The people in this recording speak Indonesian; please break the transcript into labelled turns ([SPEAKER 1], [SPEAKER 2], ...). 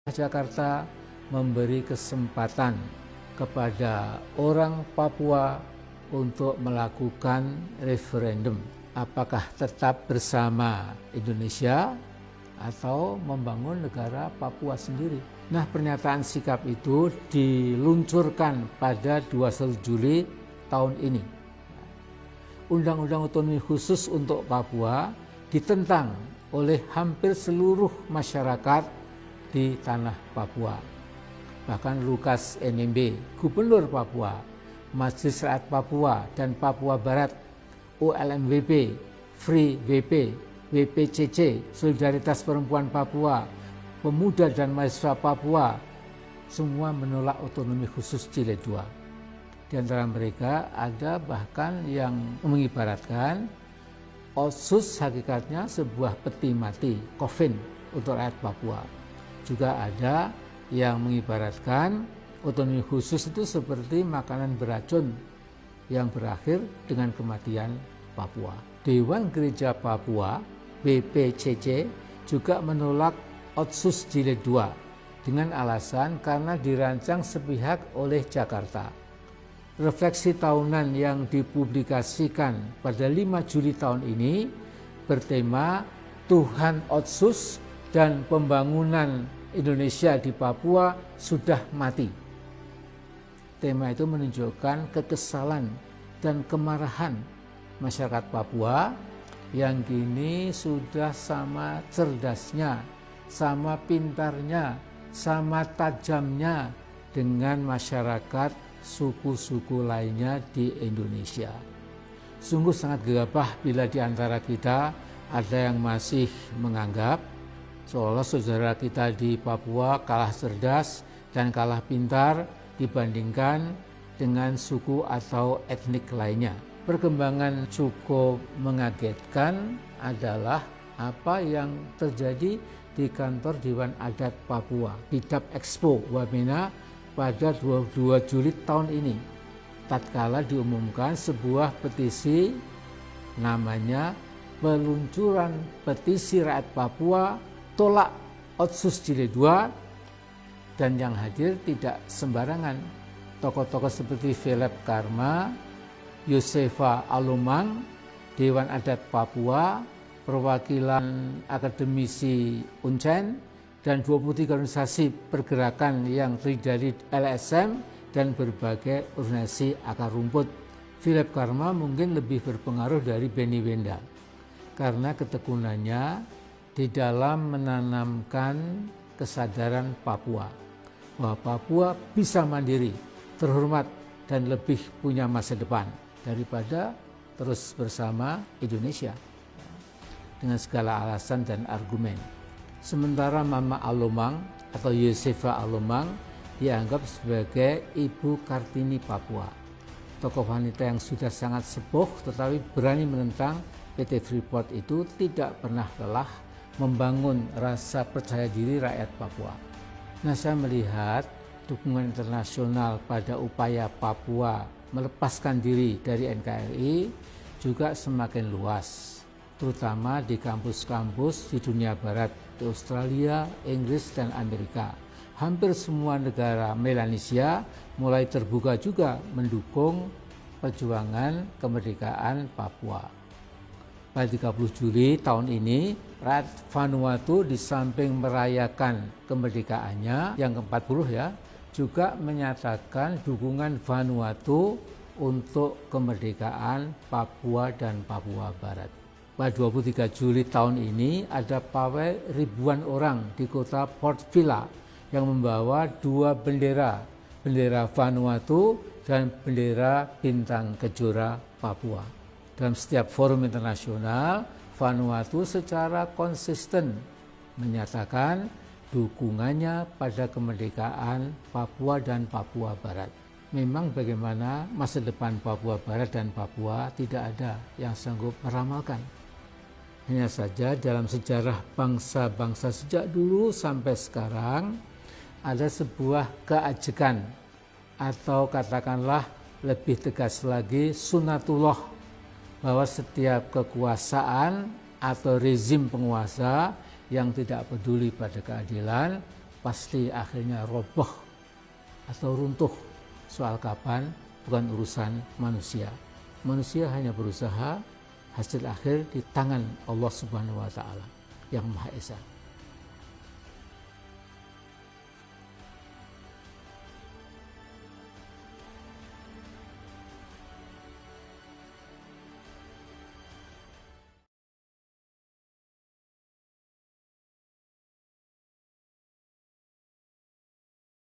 [SPEAKER 1] Jakarta memberi kesempatan kepada orang Papua untuk melakukan referendum. Apakah tetap bersama Indonesia atau membangun negara Papua sendiri? Nah, pernyataan sikap itu diluncurkan pada 21 Juli tahun ini. Undang-undang otonomi khusus untuk Papua ditentang oleh hampir seluruh masyarakat di tanah Papua. Bahkan Lukas NMB, Gubernur Papua, Majelis Rakyat Papua dan Papua Barat, OLMWP, Free WP, WPCC, Solidaritas Perempuan Papua, Pemuda dan Mahasiswa Papua, semua menolak otonomi khusus Jilid 2. Di antara mereka ada bahkan yang mengibaratkan Otsus hakikatnya sebuah peti mati, coffin untuk rakyat Papua. Juga ada yang mengibaratkan otonomi khusus itu seperti makanan beracun yang berakhir dengan kematian Papua. Dewan Gereja Papua, BPCC, juga menolak Otsus Jilid 2 dengan alasan karena dirancang sepihak oleh Jakarta. Refleksi tahunan yang dipublikasikan pada 5 Juli tahun ini bertema Tuhan Otsus dan Pembangunan Indonesia di Papua sudah mati. Tema itu menunjukkan kekesalan dan kemarahan masyarakat Papua yang kini sudah sama cerdasnya, sama pintarnya, sama tajamnya dengan masyarakat suku-suku lainnya di Indonesia. Sungguh sangat gegabah bila di antara kita ada yang masih menganggap seolah saudara kita di Papua kalah cerdas dan kalah pintar dibandingkan dengan suku atau etnik lainnya. Perkembangan cukup mengagetkan adalah apa yang terjadi di kantor Dewan Adat Papua, Bidap Expo Wamena pada 22 Juli tahun ini. Tatkala diumumkan sebuah petisi namanya Peluncuran Petisi Rakyat Papua Tolak Otsus Jilid 2, dan yang hadir tidak sembarangan. Tokoh-tokoh seperti Philip Karma, Yosefa Alomang, Dewan Adat Papua, perwakilan akademisi Uncen, dan 23 organisasi pergerakan yang terdiri dari LSM dan berbagai organisasi akar rumput. Philip Karma mungkin lebih berpengaruh dari Benny Wenda karena ketekunannya di dalam menanamkan kesadaran Papua bahwa Papua bisa mandiri, terhormat, dan lebih punya masa depan daripada terus bersama Indonesia dengan segala alasan dan argumen. Sementara Mama Alomang atau Yosefa Alomang dianggap sebagai Ibu Kartini Papua, tokoh wanita yang sudah sangat sepuh tetapi berani menentang PT Freeport itu tidak pernah lelah membangun rasa percaya diri rakyat Papua. Nah, saya melihat dukungan internasional pada upaya Papua melepaskan diri dari NKRI juga semakin luas, terutama di kampus-kampus di dunia barat, di Australia, Inggris, dan Amerika. Hampir semua negara Melanesia mulai terbuka juga mendukung perjuangan kemerdekaan Papua. Pada 30 Juli tahun ini, rakyat Vanuatu di samping merayakan kemerdekaannya yang ke-40 juga menyatakan dukungan Vanuatu untuk kemerdekaan Papua dan Papua Barat. Pada 23 Juli tahun ini ada pawai ribuan orang di kota Port Vila yang membawa dua bendera, bendera Vanuatu dan bendera bintang kejora Papua. Dalam setiap forum internasional, Vanuatu secara konsisten menyatakan dukungannya pada kemerdekaan Papua dan Papua Barat. Memang bagaimana masa depan Papua Barat dan Papua tidak ada yang sanggup meramalkan. Hanya saja dalam sejarah bangsa-bangsa sejak dulu sampai sekarang ada sebuah keajekan atau katakanlah lebih tegas lagi sunatullah bahwa setiap kekuasaan atau rezim penguasa yang tidak peduli pada keadilan pasti akhirnya roboh atau runtuh. Soal kapan bukan urusan manusia. Manusia hanya berusaha, hasil akhir di tangan Allah Subhanahu wa taala yang Maha Esa.